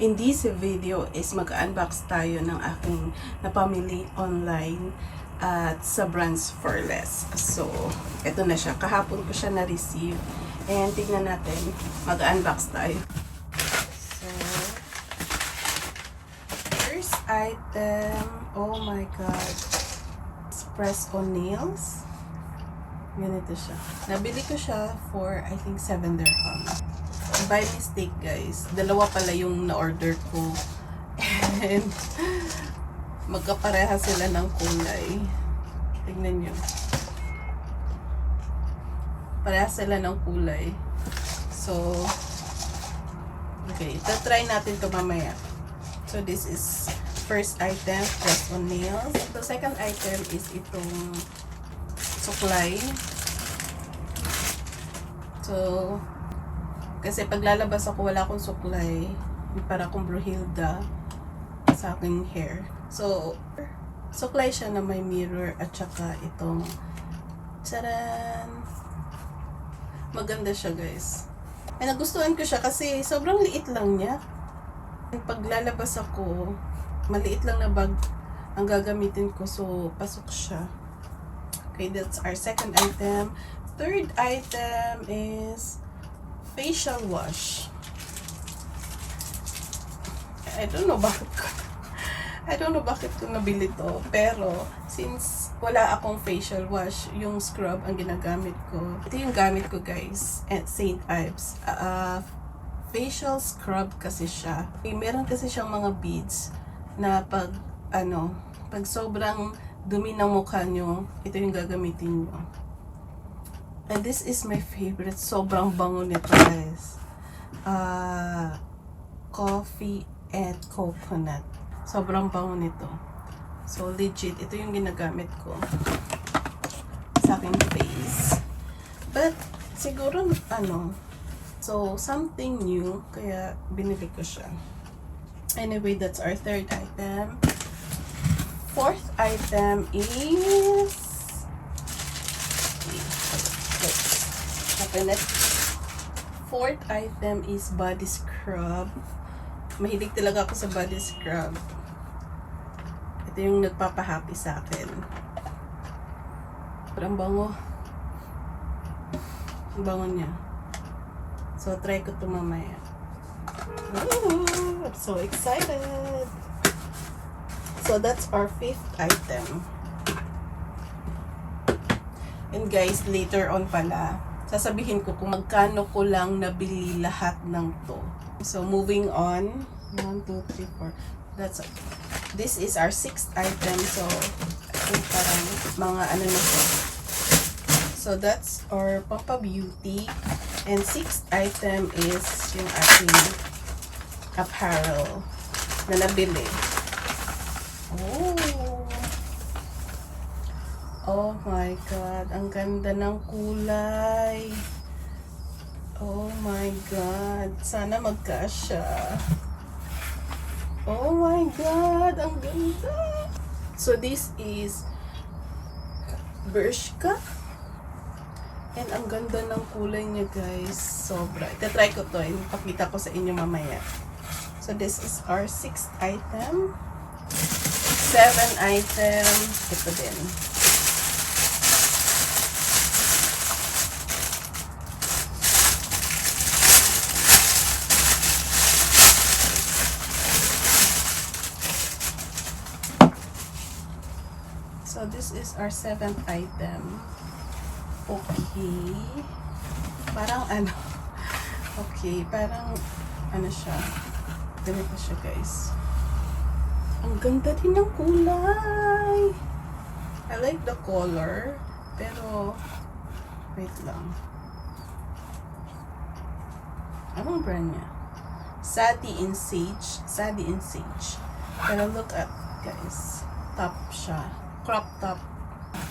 in this video is mag-unbox tayo ng aking napamili online at sa Brands for Less. So, ito na siya. Kahapon ko siya na-receive. And tignan natin. Mag-unbox tayo. So, first item. Oh my God. Press-on nails. Ganito siya. Nabili ko siya for, I think, 7 dirham. By mistake, guys. Dalawa pala yung na-order ko. And, magkapareha sila ng kulay. Tignan nyo. Pareha sila ng kulay. So, okay. Try natin ito mamaya. So, this is first item, press-on nails. The second item is itong suklay. So, kasi paglalabas ako, wala akong suklay. Para akong Bruhilda sa aking hair. So, suklay siya na may mirror at saka itong charan! Maganda siya, guys. Ay, nagustuhan ko siya kasi sobrang liit lang niya. Paglalabas ako, maliit lang na bag ang gagamitin ko. So, pasok siya. Okay, that's our second item. Third item is facial wash. I don't know bakit ko nabili to. Pero, since wala akong facial wash, yung scrub ang ginagamit ko. Ito yung gamit ko, guys, at St. Ives. Facial scrub kasi siya. Meron kasi siyang mga beads na pag sobrang dumi ng mukha nyo, ito yung gagamitin nyo. And this is my favorite. Sobrang bango nito, guys. Coffee and coconut. Sobrang bango nito. So, legit. Ito yung ginagamit ko sa aking face. But, siguro, so, something new. Kaya, binili ko siya. Anyway, that's our third item. Fourth item is fourth item is body scrub. Mahilig talaga ako sa body scrub. Ito yung nagpapahappy sa akin. Parang bango. Ang bango niya. So, try ko ito mamaya. Ooh, I'm so excited! So, that's our fifth item. And guys, later on pala, sasabihin ko kung magkano ko lang nabili lahat ng to. So, moving on. 1, 2, 3, 4. This is our sixth item. So, I think parang mga na to. So, that's our Papa Beauty. And sixth item is yung ating apparel na nabili. Oh my God, ang ganda ng kulay. Oh my God, sana magkasya. Oh my God, ang ganda. So this is Bershka. And ang ganda ng kulay niya, guys. Sobra. Itatry ko to. Ipakita ko sa inyo mamaya. So this is our sixth item. 7 item. Ito din. So this is our 7th item. Okay. Parang okay, parang siya. Ganito siya, guys. Ang ganda din ng kulay. I like the color. Pero, wait lang. Anong brand niya? Sadie and Sage. Sadie and Sage. Pero look at, guys. Top siya. Crop top.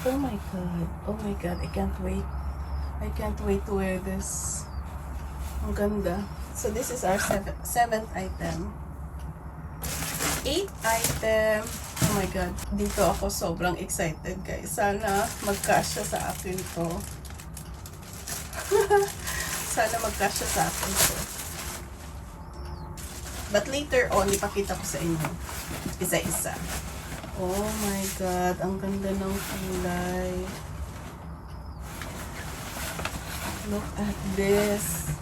Oh my God. Oh my God. I can't wait. I can't wait to wear this. Ang ganda. So, this is our seventh item. 8th item. Oh my God. Dito ako sobrang excited, guys. Sana magkasya sa akin to. Sana magkasya sa akin to. But later on, ipakita ko sa inyo. Isa-isa. Oh my God, ang ganda ng kulay. Look at this.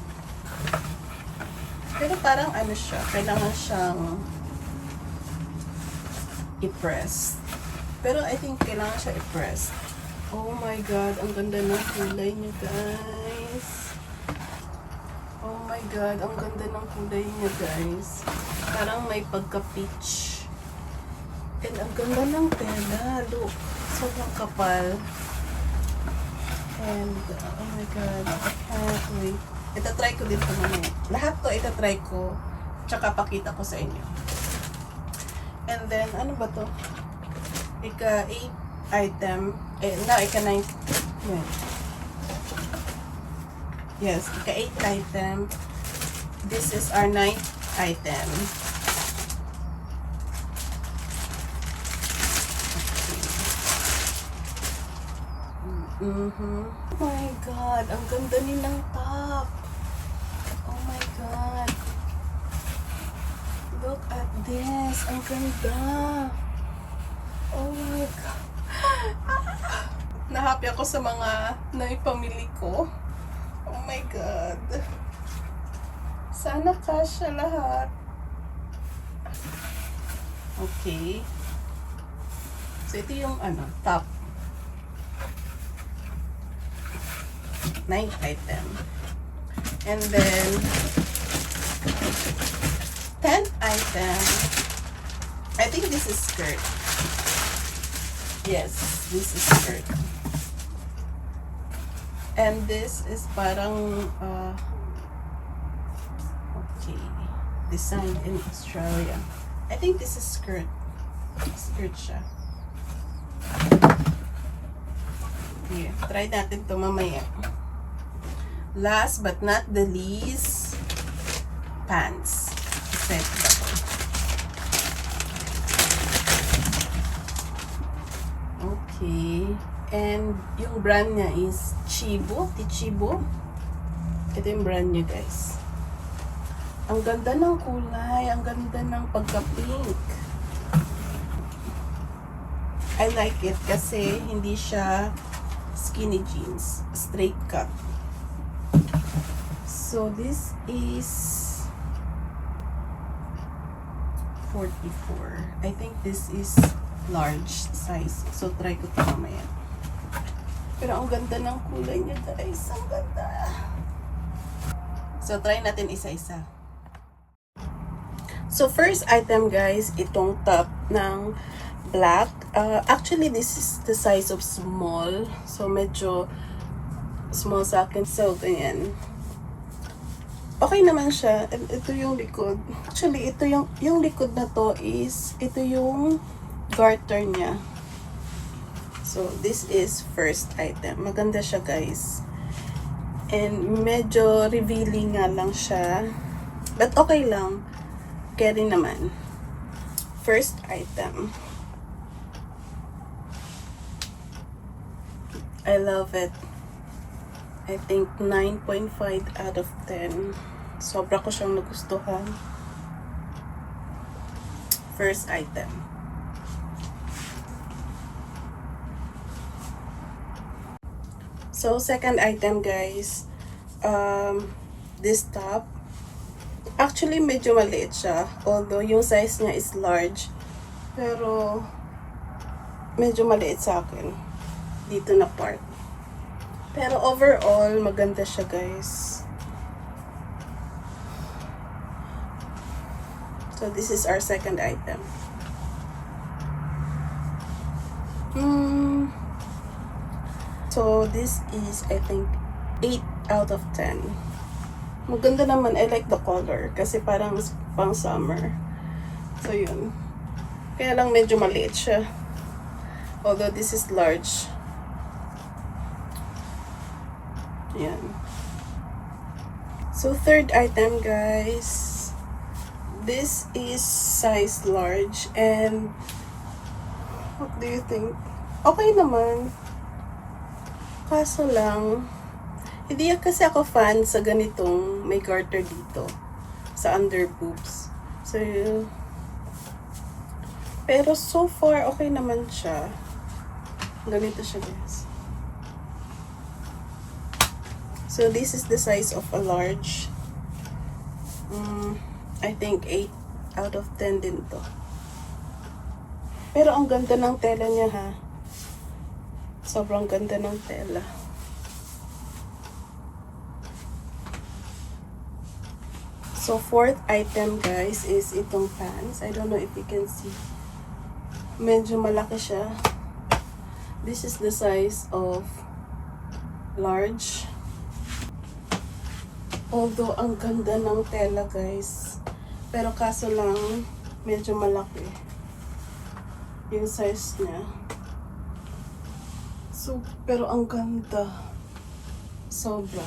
Pero parang ano siya, kailangan siyang i-press. Pero I think kailangan siya i-press. Oh my God, ang ganda ng kulay niya, guys. Oh my God, ang ganda ng kulay niya, guys. Parang may pagka-peach. And ang ganda ng tela. Look, sobrang kapal. And, oh my God, I can't wait. Itatry ko din ito mamaya. Lahat to itatry ko. Tsaka pakita ko sa inyo. And then, ano ba to? Ika-8 item. Ika-9. Yes, ika-8 item. This is our 9th item. Oh my God, ang ganda nilang top. Oh my God. Look at this. Ang ganda. Oh my God. Na-happy ako sa mga naipamili ko. Oh my God. Sana kasya lahat. Okay. So, ito yung top. 9th item. And then 10th item. I think this is skirt. Yes, this is skirt. And this is parang okay, designed in Australia. I think this is skirt. Skirt siya. Here, try natin to mamaya. Last but not the least, pants. Set ba to? Okay. And yung brand niya is Chibo. Tichibo. Ito yung brand niya, guys. Ang ganda ng kulay. Ang ganda ng pagka-pink. I like it kasi hindi siya skinny jeans. Straight cut. So this is 44. I think this is large size. So try ko ito mamaya. Pero ang ganda ng kulay niya, guys. Ang ganda. So try natin isa-isa. So first item, guys, itong top ng black. Actually, this is the size of small. So medyo small sa akin. So ganyan. Okay naman siya. And ito yung likod. Actually, ito yung likod na to is, ito yung garter niya. So, this is first item. Maganda siya, guys. And medyo revealing nga lang siya. But okay lang. Carry naman. First item. I love it. I think 9.5 out of 10. Sobra ko siyang nagustuhan. First item. So, second item, guys. This top. Actually, medyo maliit siya. Although, yung size niya is large. Pero, medyo maliit sa akin. Dito na part. Pero overall, maganda siya, guys. So, this is our second item. So, this is, I think, 8 out of 10. Maganda naman. I like the color. Kasi parang pang summer. So, yun. Kaya lang medyo maliit siya. Although, this is large. Yan. So, third item, guys. This is size large. And, what do you think? Okay naman. Kaso lang, hindi kasi ako fan sa ganitong may garter dito. Sa under boobs. So, pero so far, okay naman siya. Ganito siya, guys. So, this is the size of a large. I think 8 out of 10 din to. Pero ang ganda ng tela niya, ha. Sobrang ganda ng tela. So, fourth item, guys, is itong pants. I don't know if you can see. Medyo malaki siya. This is the size of large. Although, ang ganda ng tela, guys. Pero kaso lang, medyo malaki. Yung size niya. So, pero ang ganda. Sobra.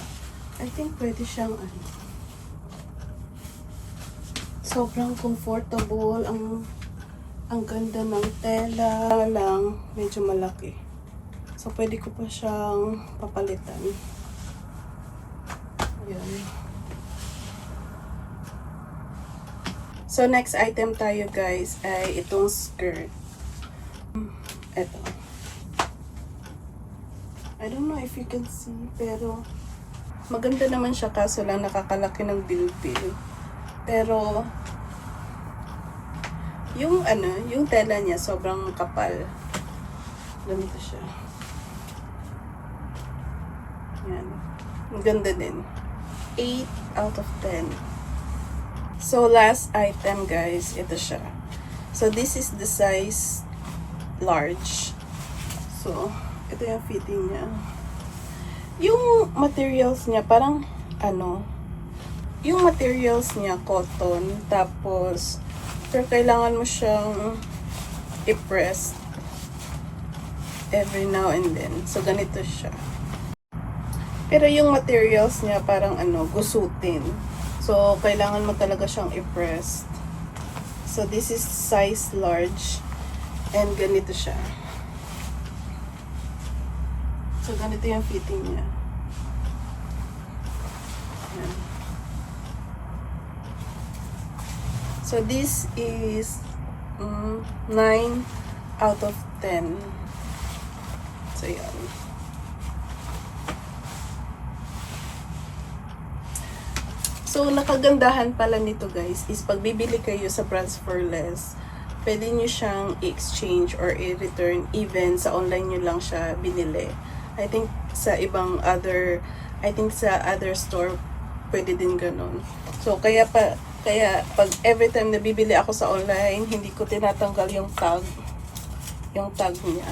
I think pwede siyang sobrang comfortable. Ang ganda ng tela lang. Medyo malaki. So, pwede ko pa siyang papalitan. Ayan. So, next item tayo, guys, ay itong skirt. Ito. I don't know if you can see, pero maganda naman siya, kaso lang nakakalaki ng bilbil. Pero, yung tela niya sobrang kapal. Ganito siya. Yan. Ang ganda din. 8 out of 10. So, last item, guys, ito siya. So, this is the size large. So, ito yung fitting niya. Yung materials niya, parang, yung materials niya, cotton, tapos, pero kailangan mo siyang i-press every now and then. So, ganito siya. Pero yung materials niya, parang gusutin. So, kailangan mo talaga siyang i-press. So, this is size large. And ganito siya. So, ganito yung fitting niya. Ayan. So, this is 9 out of 10. So, yan. So, nakagandahan pala nito, guys, is pag bibili kayo sa Brands for Less, pwede nyo siyang i-exchange or i-return even sa online nyo lang siya binili. I think sa other store, pwede din ganun. So, kaya pag every time na bibili ako sa online, hindi ko tinatanggal yung tag niya.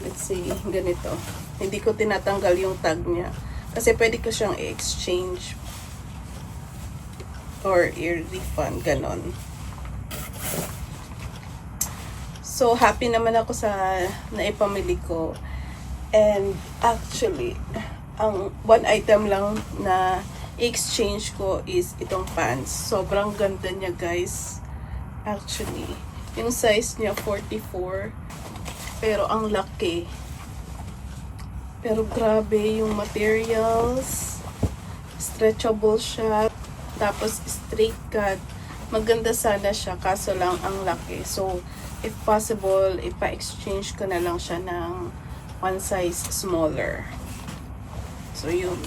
Let's see, ganito. Hindi ko tinatanggal yung tag niya. Kasi pwede ko siyang i-exchange or i-refund, ganon. So, happy naman ako sa naipamili ko. And actually, ang one item lang na exchange ko is itong pants. Sobrang ganda niya, guys. Actually, yung size niya 44. Pero ang laki. Pero grabe yung materials. Stretchable siya. Tapos straight cut. Maganda sana siya, kaso lang ang laki. So, if possible, ipa-exchange ko na lang siya ng one size smaller. So, yun.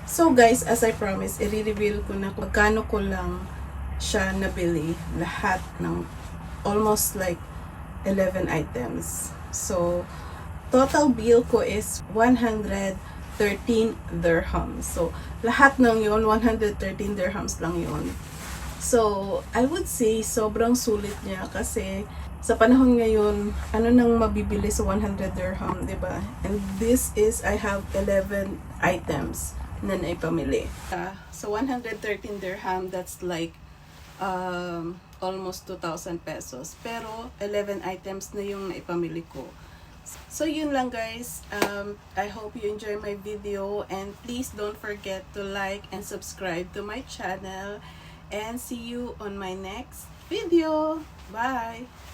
So, guys, as I promised, i-reveal ko na kung magkano ko lang siya nabili. Lahat ng almost like 11 items. So, total bill ko is 113 dirhams. So, lahat ng yun, 113 dirhams lang yun. So, I would say, sobrang sulit niya kasi sa panahon ngayon, ano nang mabibili sa 100 dirham, diba? And this is, I have 11 items na naipamili. So, 113 dirham, that's like almost 2,000 pesos. Pero, 11 items na yung naipamili ko. So, yun lang, guys. I hope you enjoy my video. And please don't forget to like and subscribe to my channel. And see you on my next video. Bye!